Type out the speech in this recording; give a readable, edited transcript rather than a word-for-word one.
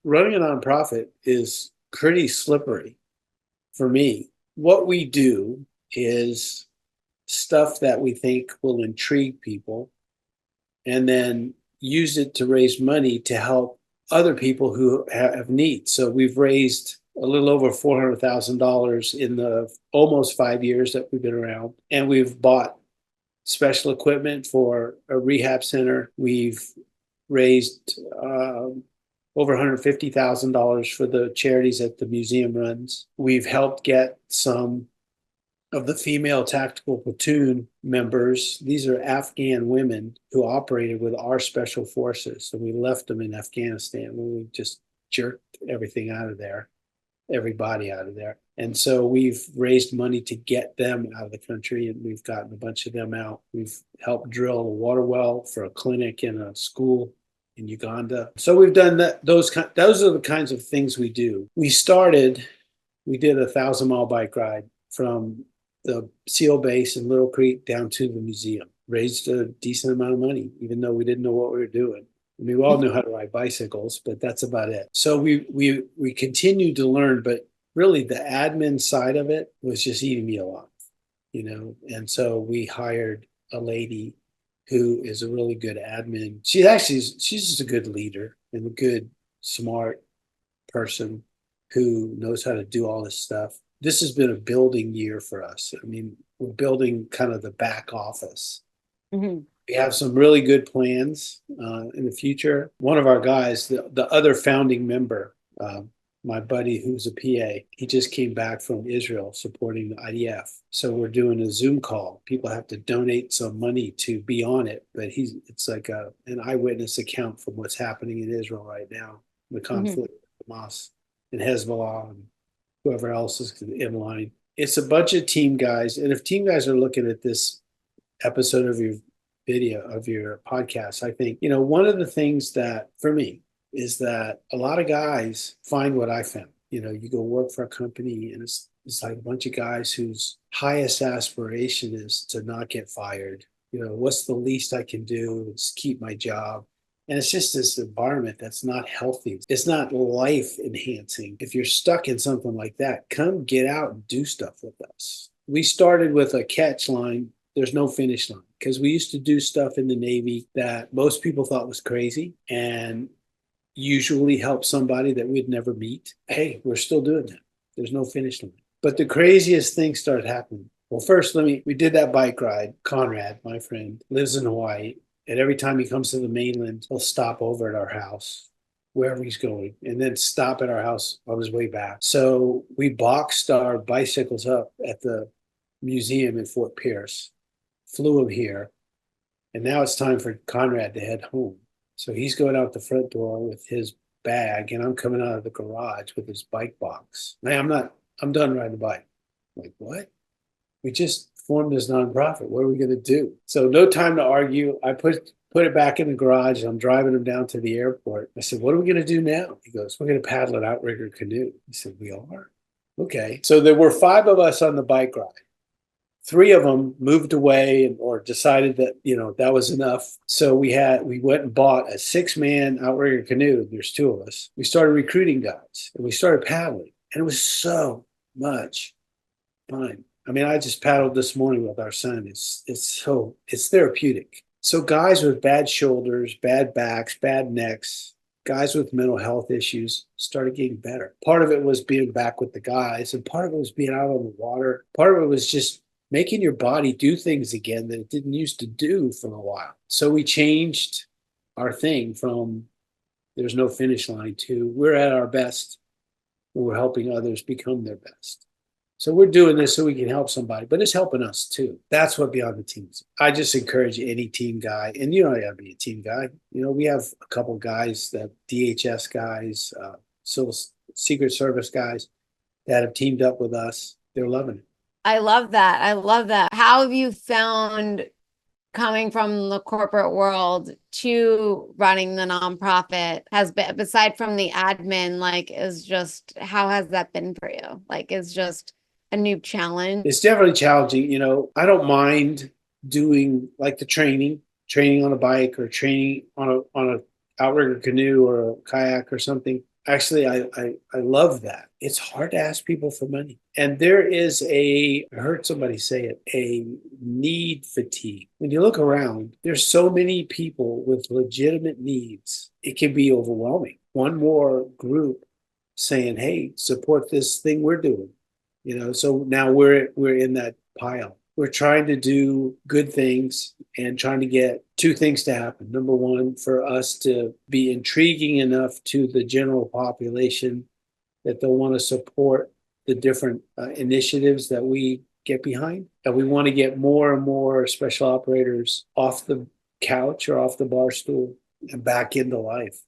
running a nonprofit is pretty slippery for me. What we do is stuff that we think will intrigue people and then use it to raise money to help other people who have needs. So we've raised a little over $400,000 in the almost 5 years that we've been around. And we've bought special equipment for a rehab center. We've raised over $150,000 for the charities that the museum runs. We've helped get some of the female tactical platoon members. These are Afghan women who operated with our special forces. So we left them in Afghanistan when we just jerked everything out of there, everybody out of there. And so we've raised money to get them out of the country, and we've gotten a bunch of them out. We've helped drill a water well for a clinic and a school in Uganda. So we've done that. Those are the kinds of things we do. We did a 1,000-mile bike ride from the SEAL base in Little Creek down to the museum. Raised a decent amount of money, even though we didn't know what we were doing. I mean, we all knew how to ride bicycles, but that's about it. So we continued to learn, but really the admin side of it was just eating me alive, you know. And so we hired a lady who is a really good admin. She's just a good leader and a good, smart person who knows how to do all this stuff. This has been a building year for us. I mean, we're building kind of the back office. Mm-hmm. We have some really good plans in the future. One of our guys, the other founding member, my buddy who's a PA, he just came back from Israel supporting the IDF. So we're doing a Zoom call. People have to donate some money to be on it, but it's like an eyewitness account from what's happening in Israel right now, the Mm-hmm. conflict with Hamas and Hezbollah and whoever else is in line. It's a bunch of team guys. And if team guys are looking at this episode of your podcast, I think, one of the things that for me is that a lot of guys find what I found. You go work for a company and it's like a bunch of guys whose highest aspiration is to not get fired. What's the least I can do? It's keep my job. And it's just this environment that's not healthy. It's not life enhancing. If you're stuck in something like that, come get out and do stuff with us. We started with a catch line. There's no finish line because we used to do stuff in the Navy that most people thought was crazy and usually help somebody that we'd never meet. Hey, we're still doing that. There's no finish line. But the craziest things started happening. Well, first, we did that bike ride. Conrad, my friend, lives in Hawaii. And every time he comes to the mainland, he'll stop over at our house, wherever he's going, and then stop at our house on his way back. So we boxed our bicycles up at the museum in Fort Pierce, flew him here, and now it's time for Conrad to head home. So he's going out the front door with his bag, and I'm coming out of the garage with his bike box. Now I'm done riding the bike. I'm like, what? We just formed this nonprofit. What are we going to do? So no time to argue. I put it back in the garage. And I'm driving him down to the airport. I said, what are we going to do now? He goes, we're going to paddle an outrigger canoe. I said, we are? Okay. So there were 5 of us on the bike ride. 3 of them moved away or decided that, that was enough. So we went and bought a 6-man outrigger canoe. There's 2 of us. We started recruiting guys and we started paddling. And it was so much fun. I mean, I just paddled this morning with our son. It's therapeutic. So guys with bad shoulders, bad backs, bad necks, guys with mental health issues started getting better. Part of it was being back with the guys, and part of it was being out on the water. Part of it was just making your body do things again that it didn't used to do for a while. So we changed our thing from there's no finish line to we're at our best when we're helping others become their best. So we're doing this so we can help somebody, but it's helping us too. That's what Beyond the Teams. I just encourage any team guy, and you don't got to be a team guy. We have a couple guys, that DHS guys, Civil Secret Service guys that have teamed up with us. They're loving it. I love that. I love that. How have you found coming from the corporate world to running the nonprofit has been, beside from the admin, how has that been for you? Is just a new challenge. It's definitely challenging. I don't mind doing like the training on a bike or training on a outrigger canoe or a kayak or something. Actually, I love that. It's hard to ask people for money. And there is I heard somebody say it, a need fatigue. When you look around, there's so many people with legitimate needs. It can be overwhelming. One more group saying, hey, support this thing we're doing. So now we're in that pile. We're trying to do good things and trying to get two things to happen. Number one, for us to be intriguing enough to the general population that they'll want to support the different initiatives that we get behind. And we want to get more and more special operators off the couch or off the bar stool and back into life.